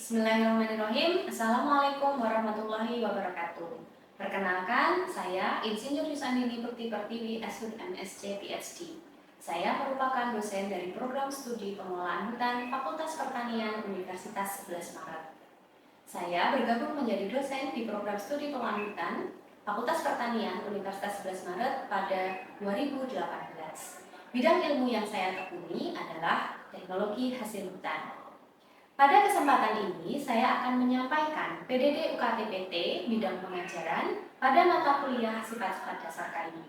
Bismillahirrahmanirrahim. Assalamualaikum warahmatullahi wabarakatuh. Perkenalkan, saya Insinyur Yusandini Bukti Pertiwi, SHUT MSc PhD. Saya merupakan dosen dari Program Studi Pengelolaan Hutan Fakultas Pertanian Universitas 11 Maret. Saya bergabung menjadi dosen di Program Studi Pengelolaan Hutan Fakultas Pertanian Universitas 11 Maret pada 2018. Bidang ilmu yang saya tekuni adalah teknologi hasil hutan. Pada kesempatan ini, saya akan menyampaikan PDD UKT-PT bidang pengajaran pada mata kuliah sifat-sifat dasar kayu.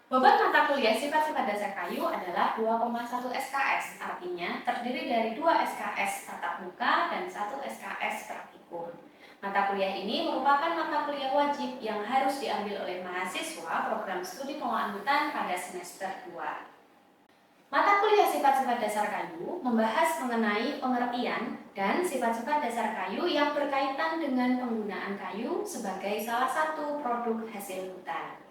Bobot mata kuliah sifat-sifat dasar kayu adalah 2,1 SKS, artinya terdiri dari 2 SKS tatap muka dan 1 SKS praktikum. Mata kuliah ini merupakan mata kuliah wajib yang harus diambil oleh mahasiswa program studi pengelolaan hutan pada semester 2. Mata kuliah sifat-sifat dasar kayu membahas mengenai pengertian dan sifat-sifat dasar kayu yang berkaitan dengan penggunaan kayu sebagai salah satu produk hasil hutan.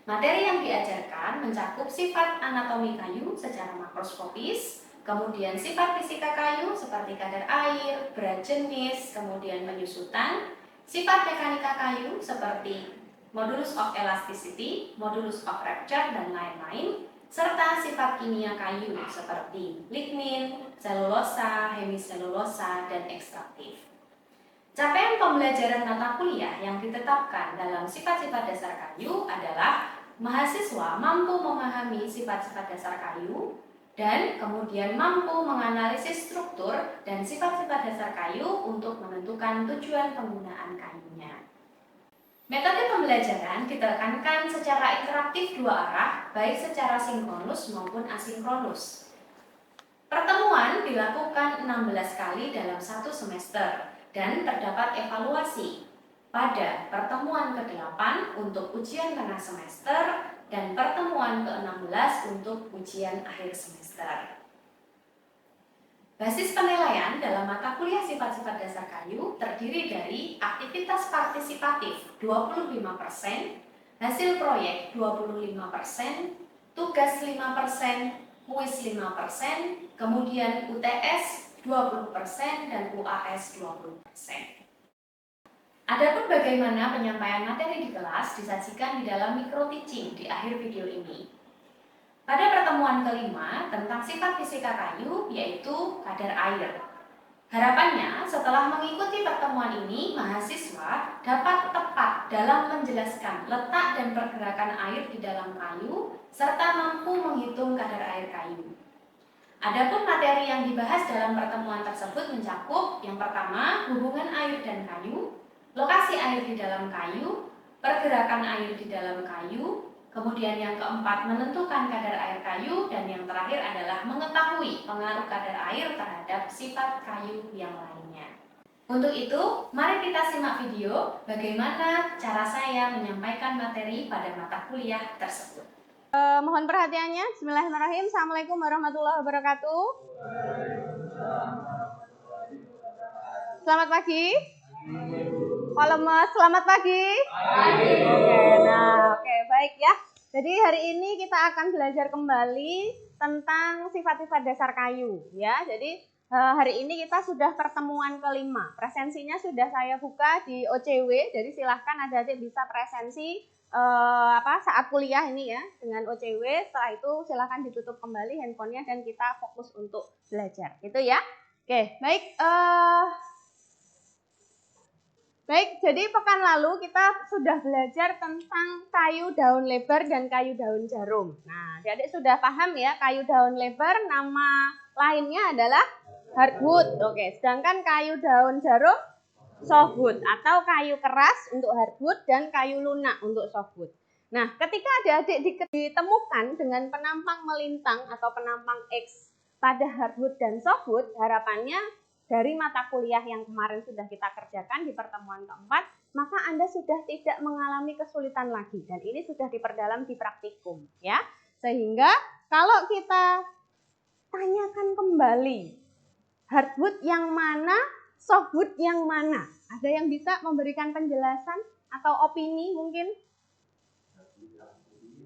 Materi yang diajarkan mencakup sifat anatomi kayu secara makroskopis, kemudian sifat fisika kayu seperti kadar air, berat jenis, kemudian penyusutan, sifat mekanika kayu seperti modulus of elasticity, modulus of rupture, dan lain-lain, serta sifat kimia kayu seperti lignin, selulosa, hemiselulosa, dan ekstraktif. Capaian pembelajaran mata kuliah yang ditetapkan dalam sifat-sifat dasar kayu adalah mahasiswa mampu memahami sifat-sifat dasar kayu dan kemudian mampu menganalisis struktur dan sifat-sifat dasar kayu untuk menentukan tujuan penggunaan kayunya. Metode pembelajaran ditekankan secara interaktif dua arah, baik secara sinkronus maupun asinkronus. Pertemuan dilakukan 16 kali dalam satu semester dan terdapat evaluasi pada pertemuan ke-8 untuk ujian tengah semester dan pertemuan ke-16 untuk ujian akhir semester. Basis penilaian dalam mata kuliah sifat-sifat dasar kayu terdiri dari aktivitas partisipatif 25%, hasil proyek 25%, tugas 5%, kuis 5%, kemudian UTS 20% dan UAS 20%. Adapun bagaimana penyampaian materi di kelas disajikan di dalam micro teaching di akhir video ini. Pada pertemuan kelima tentang sifat fisika kayu, yaitu kadar air. Harapannya, setelah mengikuti pertemuan ini, mahasiswa dapat tepat dalam menjelaskan letak dan pergerakan air di dalam kayu, serta mampu menghitung kadar air kayu. Adapun materi yang dibahas dalam pertemuan tersebut mencakup yang pertama, hubungan air dan kayu, lokasi air di dalam kayu, pergerakan air di dalam kayu, kemudian yang keempat, menentukan kadar air kayu, dan yang terakhir adalah mengetahui pengaruh kadar air terhadap sifat kayu yang lainnya. Untuk itu, mari kita simak video bagaimana cara saya menyampaikan materi pada mata kuliah tersebut. Mohon perhatiannya. Bismillahirrahmanirrahim. Assalamualaikum warahmatullahi wabarakatuh. Selamat pagi. Pak Lemes, selamat pagi. Oke, baik ya. Jadi hari ini kita akan belajar kembali tentang sifat-sifat dasar kayu ya. Jadi hari ini kita sudah pertemuan kelima. Presensinya sudah saya buka di OCW. Jadi silahkan adik-adik bisa presensi saat kuliah ini ya dengan OCW. Setelah itu silahkan ditutup kembali handphonenya dan kita fokus untuk belajar. Gitu ya. Oke, baik. Baik, jadi pekan lalu kita sudah belajar tentang kayu daun lebar dan kayu daun jarum. Nah, adik sudah paham ya, kayu daun lebar nama lainnya adalah hardwood. Oke, sedangkan kayu daun jarum softwood atau kayu keras untuk hardwood dan kayu lunak untuk softwood. Nah, ketika adik-adik ditemukan dengan penampang melintang atau penampang X pada hardwood dan softwood, harapannya dari mata kuliah yang kemarin sudah kita kerjakan di pertemuan keempat, maka Anda sudah tidak mengalami kesulitan lagi. Dan ini sudah diperdalam di praktikum. Ya. Sehingga kalau kita tanyakan kembali, hardwood yang mana, softwood yang mana? Ada yang bisa memberikan penjelasan atau opini mungkin?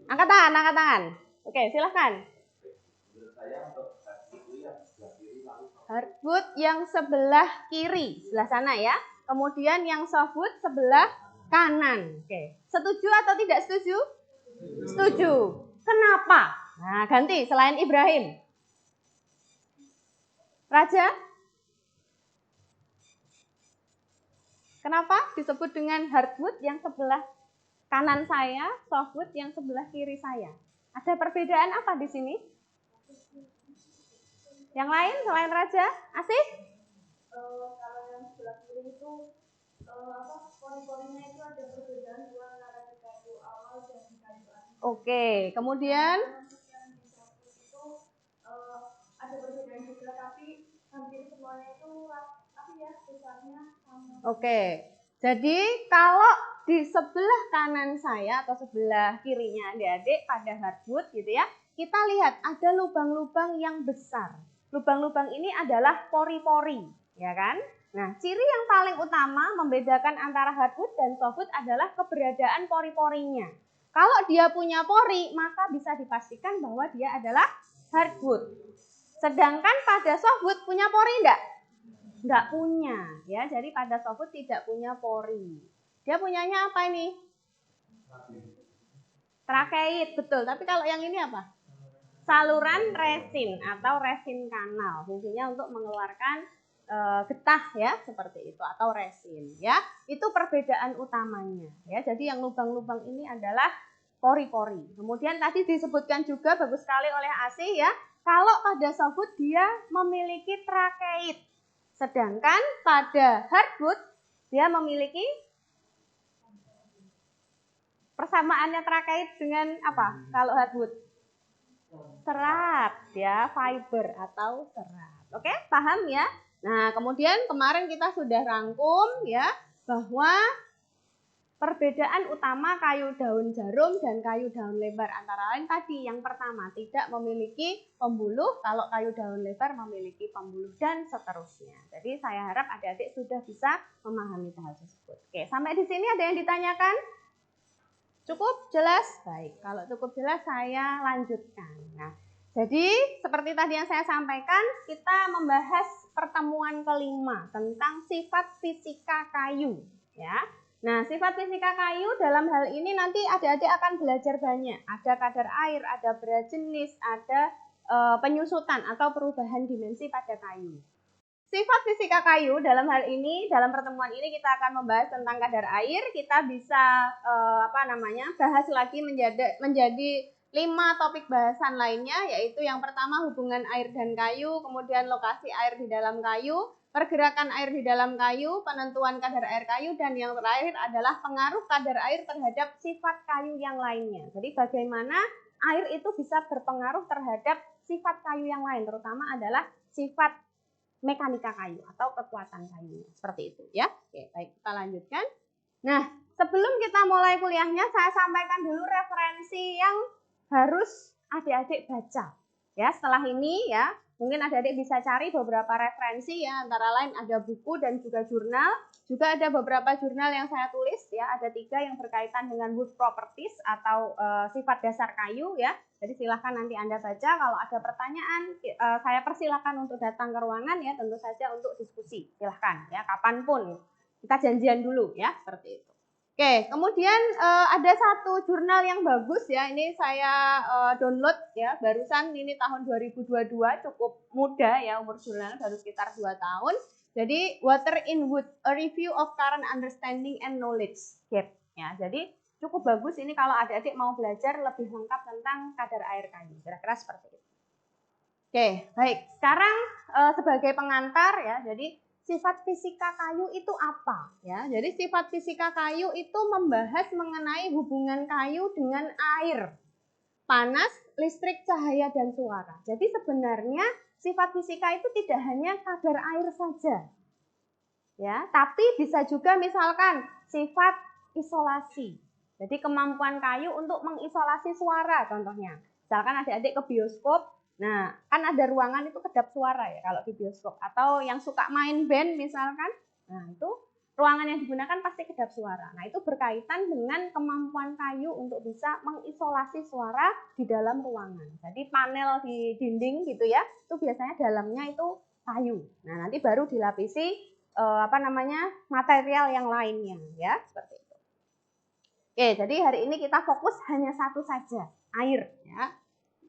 Angkat tangan. Oke, silahkan. Menurut saya untuk hardwood itu yang sebelah kiri lalu Hardwood yang sebelah kiri, sebelah sana ya. Kemudian yang softwood sebelah kanan. Oke. Setuju atau tidak setuju? Setuju. Kenapa? Nah, ganti selain Ibrahim. Raja? Kenapa disebut dengan hardwood yang sebelah kanan saya, softwood yang sebelah kiri saya? Ada perbedaan apa di sini? Yang lain selain Raja? Asih? Kalau yang sebelah kiri itu pori-porinya itu ada perbedaan antara di kayu awal dan di kayu akhir. Oke, kemudian Yang di softwood itu ada perbedaan juga, tapi hampir semuanya itu besarnya sama. oke. Jadi kalau di sebelah kanan saya atau sebelah kirinya adik-adik pada hardwood gitu ya, kita lihat ada lubang-lubang yang besar. Lubang-lubang ini adalah pori-pori, ya kan? Nah, ciri yang paling utama membedakan antara hardwood dan softwood adalah keberadaan pori-porinya. Kalau dia punya pori, maka bisa dipastikan bahwa dia adalah hardwood. Sedangkan pada softwood punya pori enggak? Enggak punya, ya. Jadi pada softwood tidak punya pori. Dia punyanya apa ini? Trakeit, betul. Tapi kalau yang ini apa? Saluran resin atau resin kanal. Fungsinya untuk mengeluarkan getah ya, seperti itu, atau resin ya. Itu perbedaan utamanya ya. Jadi yang lubang-lubang ini adalah pori-pori. Kemudian tadi disebutkan juga bagus sekali oleh Asih ya. Kalau pada softwood dia memiliki trakeit. Sedangkan pada hardwood dia memiliki persamaannya trakeit dengan apa? Kalau hardwood serat ya, fiber atau serat. Oke, paham ya? Nah, kemudian kemarin kita sudah rangkum ya bahwa perbedaan utama kayu daun jarum dan kayu daun lebar antara lain tadi. Yang pertama, tidak memiliki pembuluh, kalau kayu daun lebar memiliki pembuluh dan seterusnya. Jadi saya harap adik-adik sudah bisa memahami hal tersebut. Oke, sampai di sini ada yang ditanyakan? Cukup jelas? Baik, kalau cukup jelas saya lanjutkan. Nah, jadi seperti tadi yang saya sampaikan, kita membahas pertemuan kelima tentang sifat fisika kayu. Ya. Nah, sifat fisika kayu dalam hal ini nanti adik-adik akan belajar banyak. Ada kadar air, ada berat jenis, ada penyusutan atau perubahan dimensi pada kayu. Sifat fisika kayu dalam hal ini, dalam pertemuan ini kita akan membahas tentang kadar air. Kita bisa bahas lagi menjadi 5 topik bahasan lainnya, yaitu yang pertama hubungan air dan kayu, kemudian lokasi air di dalam kayu, pergerakan air di dalam kayu, penentuan kadar air kayu, dan yang terakhir adalah pengaruh kadar air terhadap sifat kayu yang lainnya. Jadi bagaimana air itu bisa berpengaruh terhadap sifat kayu yang lain, terutama adalah sifat mekanika kayu atau kekuatan kayu. Seperti itu ya. Oke, baik, kita lanjutkan. Nah, sebelum kita mulai kuliahnya, saya sampaikan dulu referensi yang harus adik-adik baca. Ya, setelah ini ya, mungkin adik-adik bisa cari beberapa referensi ya, antara lain ada buku dan juga jurnal. Juga ada beberapa jurnal yang saya tulis ya, ada 3 yang berkaitan dengan wood properties atau sifat dasar kayu ya. Jadi silahkan nanti Anda baca, kalau ada pertanyaan saya persilahkan untuk datang ke ruangan ya, tentu saja untuk diskusi. Silahkan ya, kapanpun. Kita janjian dulu ya, seperti itu. Oke, kemudian ada satu jurnal yang bagus ya, ini saya download ya, barusan ini tahun 2022, cukup muda ya umur jurnalnya, baru sekitar 2 tahun. Jadi Water in Wood, A Review of Current Understanding and Knowledge Gap ya. Jadi cukup bagus ini kalau adik-adik mau belajar lebih lengkap tentang kadar air kayu, kira-kira seperti itu. Oke, baik. Sekarang sebagai pengantar ya, jadi sifat fisika kayu itu apa? Ya, jadi sifat fisika kayu itu membahas mengenai hubungan kayu dengan air, panas, listrik, cahaya, dan suara. Jadi sebenarnya sifat fisika itu tidak hanya kadar air saja, ya, tapi bisa juga misalkan sifat isolasi. Jadi kemampuan kayu untuk mengisolasi suara contohnya. Misalkan adik-adik ke bioskop, nah kan ada ruangan itu kedap suara ya kalau di bioskop. Atau yang suka main band misalkan, nah itu ruangan yang digunakan pasti kedap suara. Nah itu berkaitan dengan kemampuan kayu untuk bisa mengisolasi suara di dalam ruangan. Jadi panel di dinding gitu ya, itu biasanya dalamnya itu kayu. Nah, nanti baru dilapisi material yang lainnya ya, seperti itu. Oke, jadi hari ini kita fokus hanya satu saja, air ya.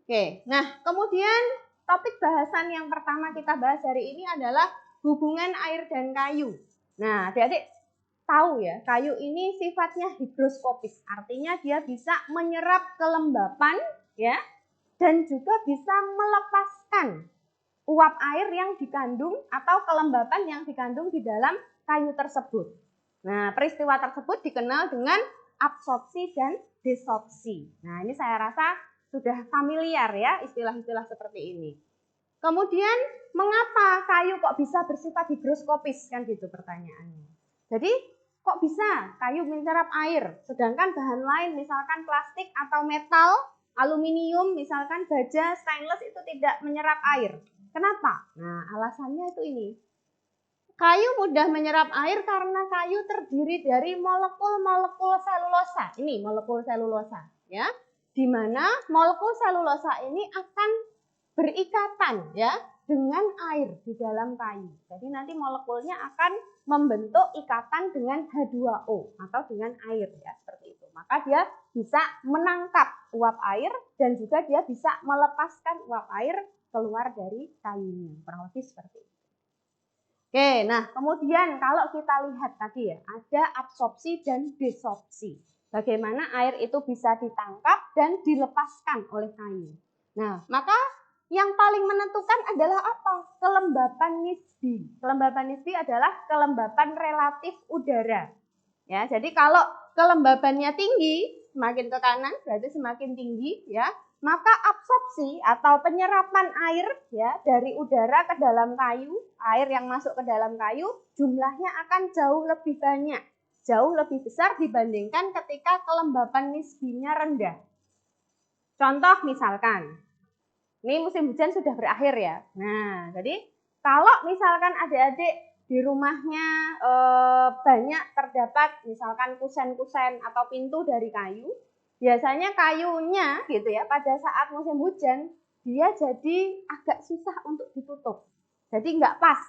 Oke, nah kemudian topik bahasan yang pertama kita bahas hari ini adalah hubungan air dan kayu. Nah, adik-adik tahu ya, kayu ini sifatnya higroskopis, artinya dia bisa menyerap kelembapan ya, dan juga bisa melepaskan uap air yang dikandung atau kelembapan yang dikandung di dalam kayu tersebut. Nah, peristiwa tersebut dikenal dengan absorpsi dan desorpsi. Nah, ini saya rasa sudah familiar ya istilah-istilah seperti ini. Kemudian, mengapa kayu kok bisa bersifat higroskopis? Kan gitu pertanyaannya. Jadi, kok bisa kayu menyerap air, sedangkan bahan lain misalkan plastik atau metal, aluminium, misalkan baja, stainless itu tidak menyerap air. Kenapa? Nah, alasannya itu ini. Kayu mudah menyerap air karena kayu terdiri dari molekul-molekul selulosa. Ini molekul selulosa, ya. Di mana molekul selulosa ini akan berikatan ya dengan air di dalam kayu. Jadi nanti molekulnya akan membentuk ikatan dengan H2O atau dengan air ya, seperti itu. Maka dia bisa menangkap uap air dan juga dia bisa melepaskan uap air keluar dari kayunya, kurang lebih seperti itu. Oke, nah kemudian kalau kita lihat tadi ya, ada absorpsi dan desorpsi. Bagaimana air itu bisa ditangkap dan dilepaskan oleh kayu. Nah, maka yang paling menentukan adalah apa? Kelembapan nisbi. Kelembapan nisbi adalah kelembapan relatif udara. Ya, jadi kalau kelembabannya tinggi, semakin ke kanan berarti semakin tinggi ya. Maka absorpsi atau penyerapan air ya dari udara ke dalam kayu, air yang masuk ke dalam kayu jumlahnya akan jauh lebih banyak, jauh lebih besar dibandingkan ketika kelembapan nisbinya rendah. Contoh misalkan, ini musim hujan sudah berakhir ya. Nah, jadi kalau misalkan adik-adik di rumahnya banyak terdapat misalkan kusen-kusen atau pintu dari kayu, biasanya kayunya gitu ya pada saat musim hujan dia jadi agak susah untuk ditutup. Jadi nggak pas.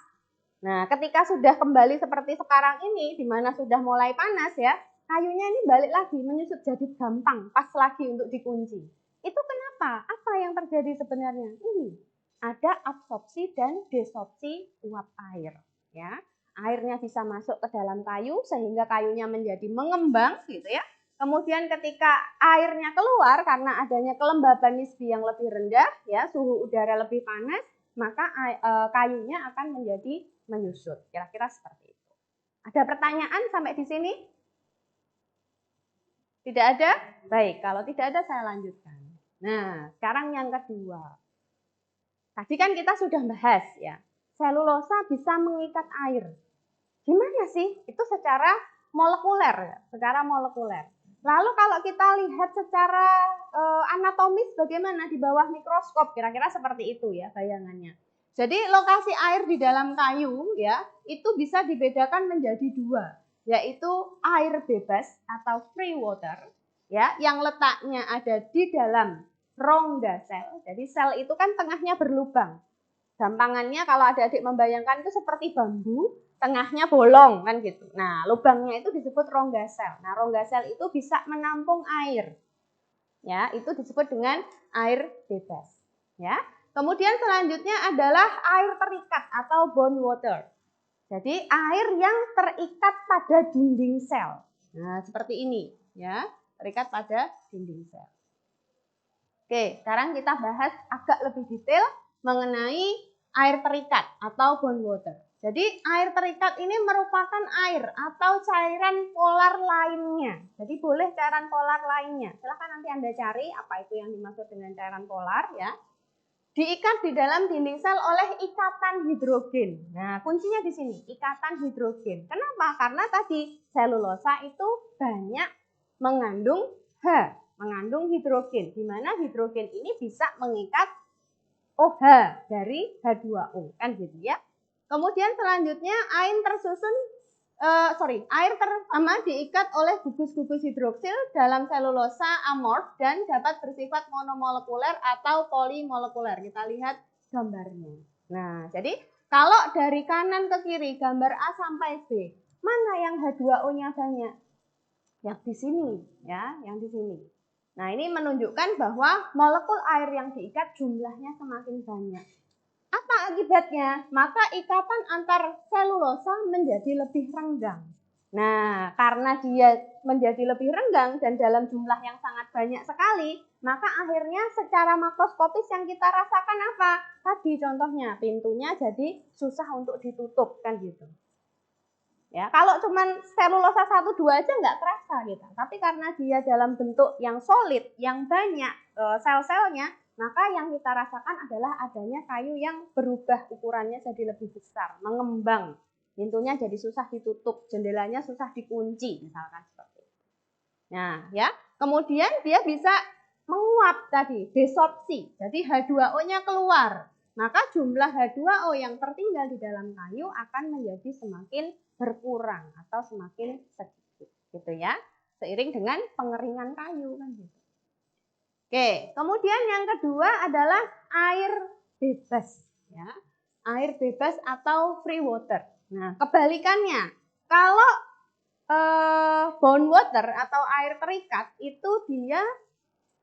Nah, ketika sudah kembali seperti sekarang ini di mana sudah mulai panas ya, kayunya ini balik lagi menyusut jadi gampang, pas lagi untuk dikunci. Itu kenapa? Apa yang terjadi sebenarnya? Ini ada absorpsi dan desorpsi uap air ya. Airnya bisa masuk ke dalam kayu sehingga kayunya menjadi mengembang gitu ya. Kemudian ketika airnya keluar karena adanya kelembaban nisbi yang lebih rendah, ya suhu udara lebih panas, maka kayunya akan menjadi menyusut. Kira-kira seperti itu. Ada pertanyaan sampai di sini? Tidak ada? Baik, kalau tidak ada saya lanjutkan. Nah, sekarang yang kedua. Tadi kan kita sudah bahas ya, selulosa bisa mengikat air. Gimana sih? Itu secara molekuler ya, secara molekuler. Lalu kalau kita lihat secara anatomis bagaimana di bawah mikroskop, kira-kira seperti itu ya bayangannya. Jadi lokasi air di dalam kayu ya itu bisa dibedakan menjadi dua, yaitu air bebas atau free water ya yang letaknya ada di dalam rongga sel. Jadi sel itu kan tengahnya berlubang. Gampangannya kalau adik-adik membayangkan itu seperti bambu, tengahnya bolong kan gitu. Nah, lubangnya itu disebut rongga sel. Nah, rongga sel itu bisa menampung air. Ya, itu disebut dengan air bebas. Ya. Kemudian selanjutnya adalah air terikat atau bond water. Jadi, air yang terikat pada dinding sel. Nah, seperti ini, ya. Terikat pada dinding sel. Oke, sekarang kita bahas agak lebih detail mengenai air terikat atau bond water. Jadi air terikat ini merupakan air atau cairan polar lainnya. Jadi boleh cairan polar lainnya. Silahkan nanti Anda cari apa itu yang dimaksud dengan cairan polar ya. Diikat di dalam dinding sel oleh ikatan hidrogen. Nah, kuncinya di sini, ikatan hidrogen. Kenapa? Karena tadi selulosa itu banyak mengandung mengandung hidrogen, di mana hidrogen ini bisa mengikat OH dari H2O, kan gitu ya. Kemudian selanjutnya air pertama diikat oleh gugus-gugus hidroksil dalam selulosa amorf dan dapat bersifat monomolekuler atau polimolekuler. Kita lihat gambarnya. Nah, jadi kalau dari kanan ke kiri gambar A sampai B, mana yang H2O-nya banyak? Yang di sini, ya, yang di sini. Nah, ini menunjukkan bahwa molekul air yang diikat jumlahnya semakin banyak. Apa akibatnya? Maka ikatan antar selulosa menjadi lebih renggang. Nah, karena dia menjadi lebih renggang dan dalam jumlah yang sangat banyak sekali, maka akhirnya secara makroskopis yang kita rasakan apa? Tadi contohnya, pintunya jadi susah untuk ditutup, kan gitu. Ya, kalau cuman selulosa 1-2 aja nggak terasa gitu. Tapi karena dia dalam bentuk yang solid, yang banyak sel-selnya, maka yang kita rasakan adalah adanya kayu yang berubah ukurannya jadi lebih besar, mengembang. Pintunya jadi susah ditutup, jendelanya susah dikunci, misalkan seperti itu. Nah, ya, kemudian dia bisa menguap tadi, desorpsi. Jadi H2O-nya keluar. Maka jumlah H2O yang tertinggal di dalam kayu akan menjadi semakin berkurang atau semakin sedikit, gitu ya. Seiring dengan pengeringan kayu kan gitu. Oke, kemudian yang kedua adalah air bebas, ya. Air bebas atau free water. Nah, kebalikannya, kalau bound water atau air terikat itu dia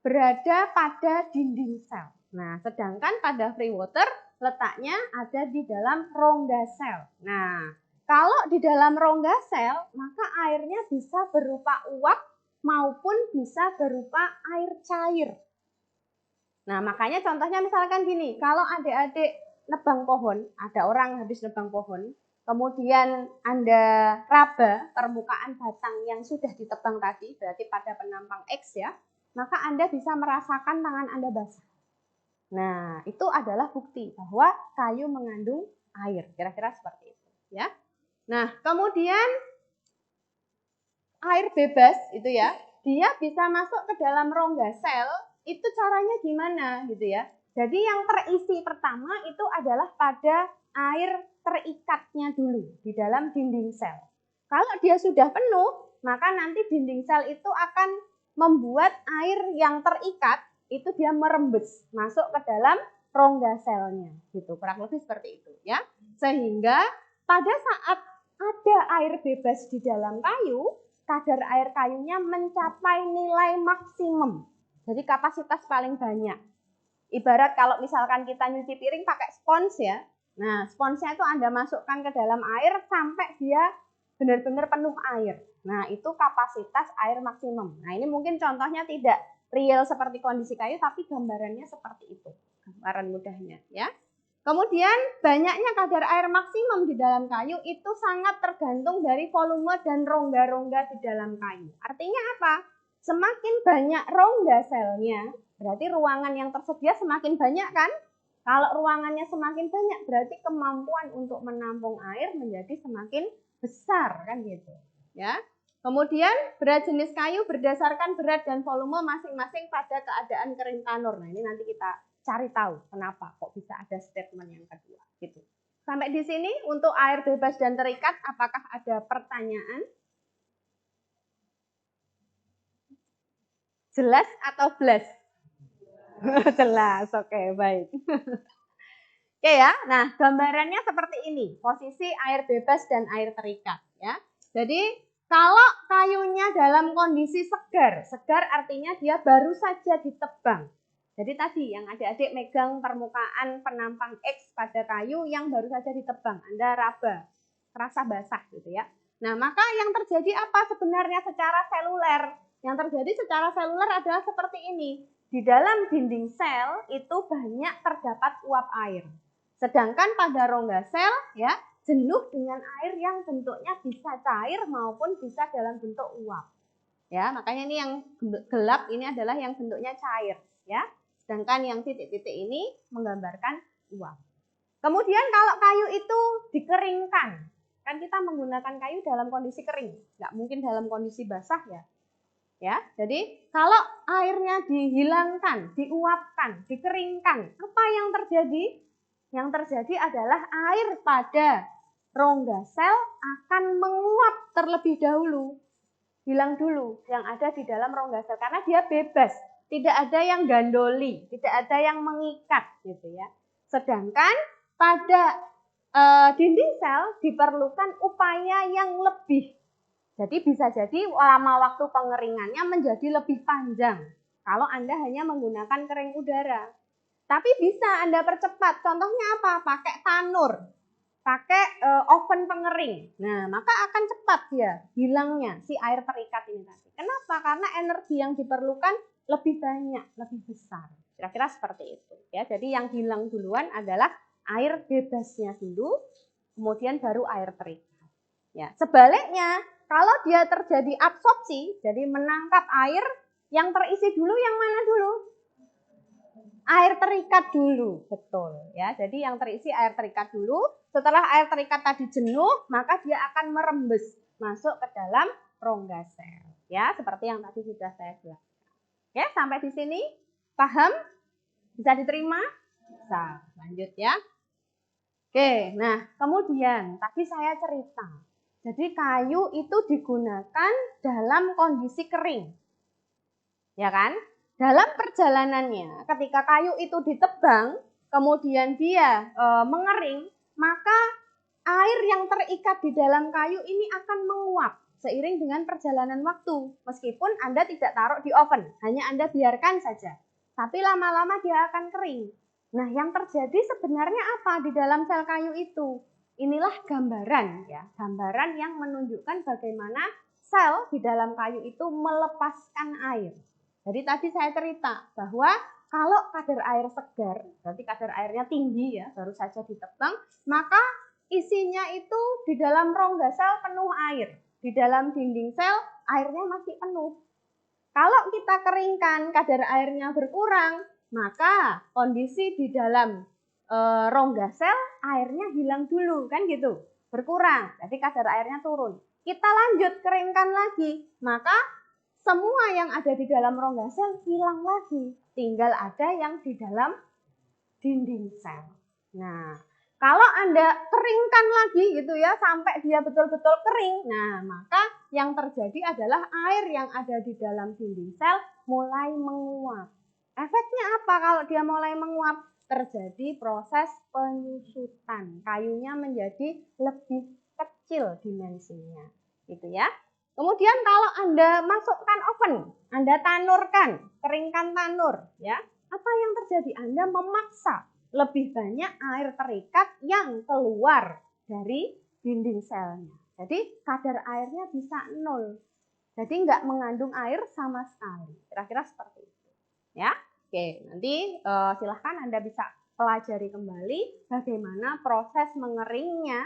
berada pada dinding sel. Nah, sedangkan pada free water letaknya ada di dalam rongga sel. Nah, kalau di dalam rongga sel, maka airnya bisa berupa uap maupun bisa berupa air cair. Nah, makanya contohnya misalkan gini, kalau adik-adik nebang pohon, ada orang habis nebang pohon, kemudian Anda raba permukaan batang yang sudah ditebang tadi, berarti pada penampang X ya, maka Anda bisa merasakan tangan Anda basah. Nah, itu adalah bukti bahwa kayu mengandung air, kira-kira seperti itu ya. Nah, kemudian air bebas itu ya, dia bisa masuk ke dalam rongga sel, itu caranya gimana gitu ya. Jadi yang terisi pertama itu adalah pada air terikatnya dulu di dalam dinding sel. Kalau dia sudah penuh, maka nanti dinding sel itu akan membuat air yang terikat itu dia merembes masuk ke dalam rongga selnya gitu. Kurang lebih seperti itu ya. Sehingga pada saat ada air bebas di dalam kayu, kadar air kayunya mencapai nilai maksimum. Jadi kapasitas paling banyak. Ibarat kalau misalkan kita nyuci piring pakai spons ya. Nah, sponsnya itu Anda masukkan ke dalam air sampai dia benar-benar penuh air. Nah, itu kapasitas air maksimum. Nah, ini mungkin contohnya tidak real seperti kondisi kayu, tapi gambarannya seperti itu. Gambaran mudahnya ya. Kemudian banyaknya kadar air maksimum di dalam kayu itu sangat tergantung dari volume dan rongga-rongga di dalam kayu. Artinya apa? Semakin banyak rongga selnya, berarti ruangan yang tersedia semakin banyak kan? Kalau ruangannya semakin banyak, berarti kemampuan untuk menampung air menjadi semakin besar kan gitu. Ya. Kemudian berat jenis kayu berdasarkan berat dan volume masing-masing pada keadaan kering tanur. Nah, ini nanti kita cari tahu kenapa kok bisa ada statement yang kedua gitu. Sampai di sini untuk air bebas dan terikat, apakah ada pertanyaan? Jelas atau blas? Jelas, oke, baik. Oke ya, nah gambarannya seperti ini, posisi air bebas dan air terikat ya. Jadi kalau kayunya dalam kondisi segar, segar artinya dia baru saja ditebang. Jadi tadi yang adik-adik megang permukaan penampang X pada kayu yang baru saja ditebang, Anda raba, terasa basah gitu ya. Nah, maka yang terjadi apa sebenarnya secara seluler? Yang terjadi secara seluler adalah seperti ini. Di dalam dinding sel itu banyak terdapat uap air. Sedangkan pada rongga sel ya jenuh dengan air yang bentuknya bisa cair maupun bisa dalam bentuk uap. Ya, makanya ini yang gelap ini adalah yang bentuknya cair ya. Sedangkan yang titik-titik ini menggambarkan uap. Kemudian kalau kayu itu dikeringkan, kan kita menggunakan kayu dalam kondisi kering, nggak mungkin dalam kondisi basah ya. Ya, jadi kalau airnya dihilangkan, diuapkan, dikeringkan, apa yang terjadi? Yang terjadi adalah air pada rongga sel akan menguap terlebih dahulu. Hilang dulu yang ada di dalam rongga sel karena dia bebas, tidak ada yang gandoli, tidak ada yang mengikat gitu ya. Sedangkan pada dinding sel diperlukan upaya yang lebih. Jadi bisa jadi lama waktu pengeringannya menjadi lebih panjang kalau Anda hanya menggunakan kering udara. Tapi bisa Anda percepat. Contohnya apa? Pakai tanur, pakai oven pengering. Nah, maka akan cepat dia hilangnya si air terikat ini tadi. Kenapa? Karena energi yang diperlukan lebih banyak, lebih besar. Kira-kira seperti itu. Ya, jadi yang hilang duluan adalah air bebasnya dulu, kemudian baru air terikat. Ya, sebaliknya, kalau dia terjadi absorpsi, jadi menangkap air, yang terisi dulu yang mana dulu? Air terikat dulu, betul ya. Jadi yang terisi air terikat dulu. Setelah air terikat tadi jenuh, maka dia akan merembes masuk ke dalam rongga sel. Ya, seperti yang tadi sudah saya jelaskan. Oke, sampai di sini paham? Bisa diterima? Bisa. Lanjut ya. Oke, nah kemudian tadi saya cerita. Jadi kayu itu digunakan dalam kondisi kering. Ya kan? Dalam perjalanannya, ketika kayu itu ditebang, kemudian dia mengering, maka air yang terikat di dalam kayu ini akan menguap seiring dengan perjalanan waktu. Meskipun Anda tidak taruh di oven, hanya Anda biarkan saja. Tapi lama-lama dia akan kering. Nah, yang terjadi sebenarnya apa di dalam sel kayu itu? Inilah gambaran ya, gambaran yang menunjukkan bagaimana sel di dalam kayu itu melepaskan air. Jadi tadi saya cerita bahwa kalau kadar air segar, berarti kadar airnya tinggi ya, baru saja ditebang, maka isinya itu di dalam rongga sel penuh air. Di dalam dinding sel airnya masih penuh. Kalau kita keringkan kadar airnya berkurang, maka kondisi di dalam rongga sel airnya hilang dulu, kan gitu. Berkurang, jadi kadar airnya turun. Kita lanjut keringkan lagi, maka semua yang ada di dalam rongga sel hilang lagi. Tinggal ada yang di dalam dinding sel. Nah, kalau Anda keringkan lagi gitu ya, sampai dia betul-betul kering, nah maka yang terjadi adalah air yang ada di dalam dinding sel mulai menguap. Efeknya apa kalau dia mulai menguap? Terjadi proses penyusutan. Kayunya menjadi lebih kecil dimensinya. Gitu ya. Kemudian kalau Anda masukkan oven, Anda tanurkan, keringkan tanur, ya, apa yang terjadi? Anda memaksa lebih banyak air terikat yang keluar dari dinding selnya. Jadi kadar airnya bisa 0. Jadi nggak mengandung air sama sekali. Kira-kira seperti itu. Ya, oke. Nanti silahkan Anda bisa pelajari kembali bagaimana proses mengeringnya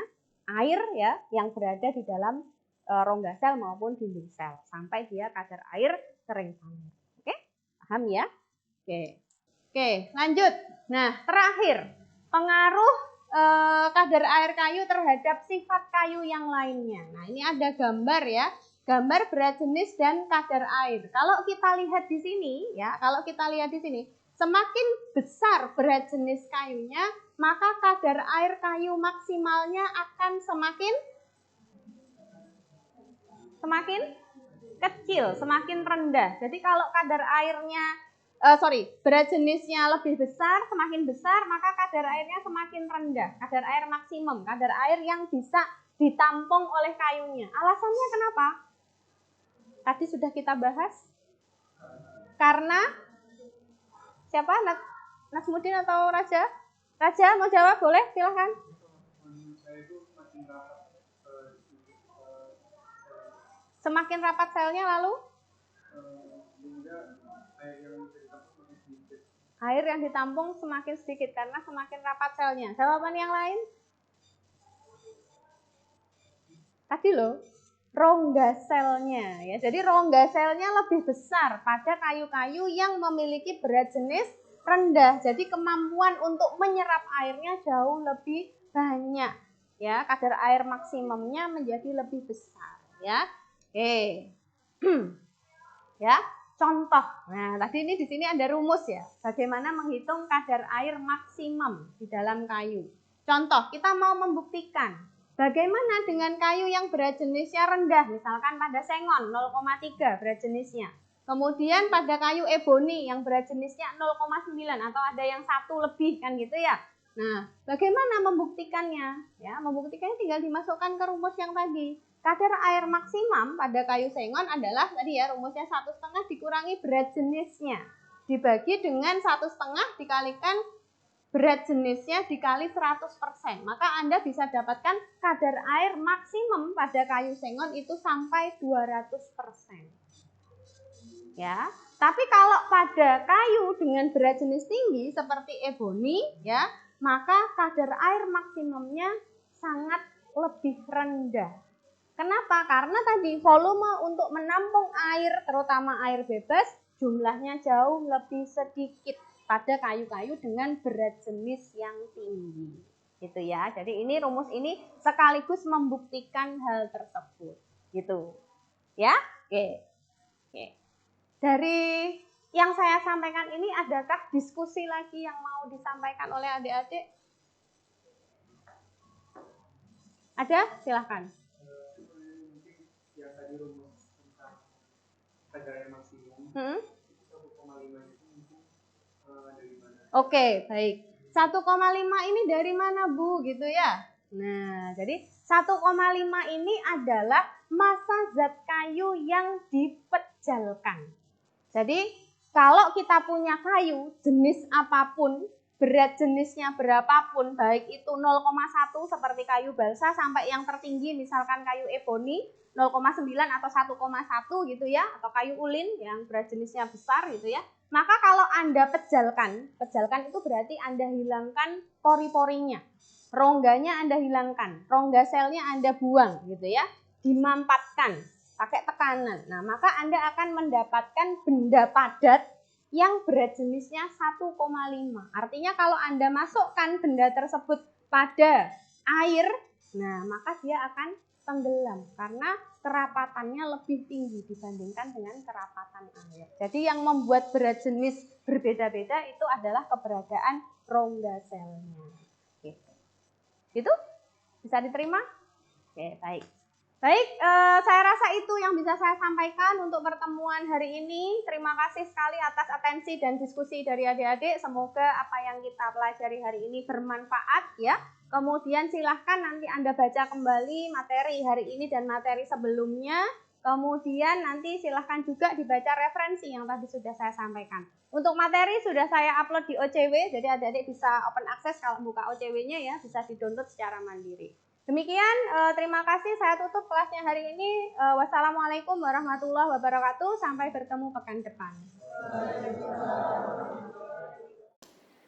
air ya yang berada di dalam rongga sel maupun dinding sel sampai dia kadar air kering sampai. Oke, paham ya? Oke, lanjut. Nah, terakhir pengaruh kadar air kayu terhadap sifat kayu yang lainnya. Nah, ini ada gambar ya, gambar berat jenis dan kadar air. Kalau kita lihat di sini ya, semakin besar berat jenis kayunya, maka kadar air kayu maksimalnya akan semakin kecil, semakin rendah. Jadi kalau kadar airnya, berat jenisnya lebih besar, semakin besar, maka kadar airnya semakin rendah. Kadar air maksimum, kadar air yang bisa ditampung oleh kayunya. Alasannya kenapa? Tadi sudah kita bahas. Karena, siapa? Nasmudin atau Raja? Raja mau jawab? Boleh, silahkan. Semakin rapat selnya lalu? Air yang ditampung semakin sedikit karena semakin rapat selnya. Jawaban yang lain? Tadi loh, rongga selnya ya. Jadi rongga selnya lebih besar pada kayu-kayu yang memiliki berat jenis rendah. Jadi kemampuan untuk menyerap airnya jauh lebih banyak ya. Kadar air maksimumnya menjadi lebih besar ya. Oke. Ya, contoh. Nah, tadi ini di sini ada rumus ya. Bagaimana menghitung kadar air maksimum di dalam kayu. Contoh, kita mau membuktikan bagaimana dengan kayu yang berat jenisnya rendah, misalkan pada sengon 0,3 berat jenisnya. Kemudian pada kayu eboni yang berat jenisnya 0,9 atau ada yang 1 lebih kan gitu ya. Nah, bagaimana membuktikannya? Ya, membuktikannya tinggal dimasukkan ke rumus yang tadi. Kadar air maksimum pada kayu sengon adalah tadi ya rumusnya 1,5 dikurangi berat jenisnya dibagi dengan 1,5 dikalikan berat jenisnya dikali 100%. Maka Anda bisa dapatkan kadar air maksimum pada kayu sengon itu sampai 200%. Ya, tapi kalau pada kayu dengan berat jenis tinggi seperti ebony ya, maka kadar air maksimumnya sangat lebih rendah. Kenapa? Karena tadi volume untuk menampung air, terutama air bebas, jumlahnya jauh lebih sedikit pada kayu-kayu dengan berat jenis yang tinggi. Gitu ya. Jadi ini rumus ini sekaligus membuktikan hal tersebut. Gitu. Ya? Oke. Oke. Dari yang saya sampaikan ini, adakah diskusi lagi yang mau disampaikan oleh adik-adik? Ada? Silahkan. Yang tadi rumus tentang kadar air maksimum 1,5 itu mungkin dari mana? Oke, baik. 1,5 ini dari mana, Bu? Gitu ya. Nah, jadi 1,5 ini adalah massa zat kayu yang dipejalkan. Jadi, kalau kita punya kayu jenis apapun, berat jenisnya berapapun, baik itu 0,1 seperti kayu balsa sampai yang tertinggi misalkan kayu ebony 0,9 atau 1,1 gitu ya, atau kayu ulin yang berat jenisnya besar gitu ya. Maka kalau Anda pejalkan itu berarti Anda hilangkan pori-porinya. Rongganya Anda hilangkan, rongga selnya Anda buang gitu ya. Dimampatkan pakai tekanan. Nah, maka Anda akan mendapatkan benda padat yang berat jenisnya 1,5. Artinya kalau Anda masukkan benda tersebut pada air, nah maka dia akan tenggelam karena kerapatannya lebih tinggi dibandingkan dengan kerapatan air. Jadi yang membuat berat jenis berbeda-beda itu adalah keberadaan rongga selnya. Gitu? Bisa diterima? Oke, baik. Baik, saya rasa itu yang bisa saya sampaikan untuk pertemuan hari ini. Terima kasih sekali atas atensi dan diskusi dari adik-adik. Semoga apa yang kita pelajari hari ini bermanfaat ya. Kemudian silahkan nanti Anda baca kembali materi hari ini dan materi sebelumnya. Kemudian nanti silahkan juga dibaca referensi yang tadi sudah saya sampaikan. Untuk materi sudah saya upload di OCW, jadi adik-adik bisa open access kalau buka OCW-nya ya, bisa di-download secara mandiri. Demikian, terima kasih. Saya tutup kelasnya hari ini. Wassalamualaikum warahmatullahi wabarakatuh. Sampai bertemu pekan depan.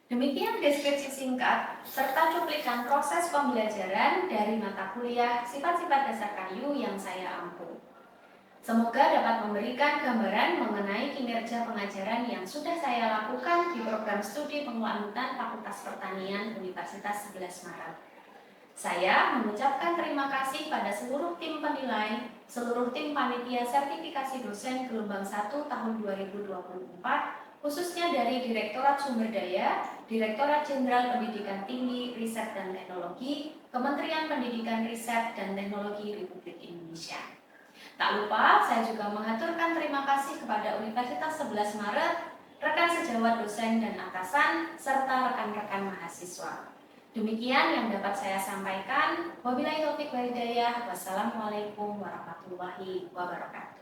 Demikian deskripsi singkat serta cuplikan proses pembelajaran dari mata kuliah sifat-sifat dasar kayu yang saya ampu. Semoga dapat memberikan gambaran mengenai kinerja pengajaran yang sudah saya lakukan di program studi pengelolaan hutan Fakultas Pertanian Universitas 11 Maret. Saya mengucapkan terima kasih pada seluruh tim penilai, seluruh tim panitia sertifikasi dosen gelombang 1 tahun 2024, khususnya dari Direktorat Sumber Daya, Direktorat Jenderal Pendidikan Tinggi, Riset dan Teknologi, Kementerian Pendidikan Riset dan Teknologi Republik Indonesia. Tak lupa, saya juga mengaturkan terima kasih kepada Universitas 11 Maret, rekan sejawat dosen dan atasan, serta rekan-rekan mahasiswa. Demikian yang dapat saya sampaikan. Wabillahi taufiq wal hidayah. Wassalamualaikum warahmatullahi wabarakatuh.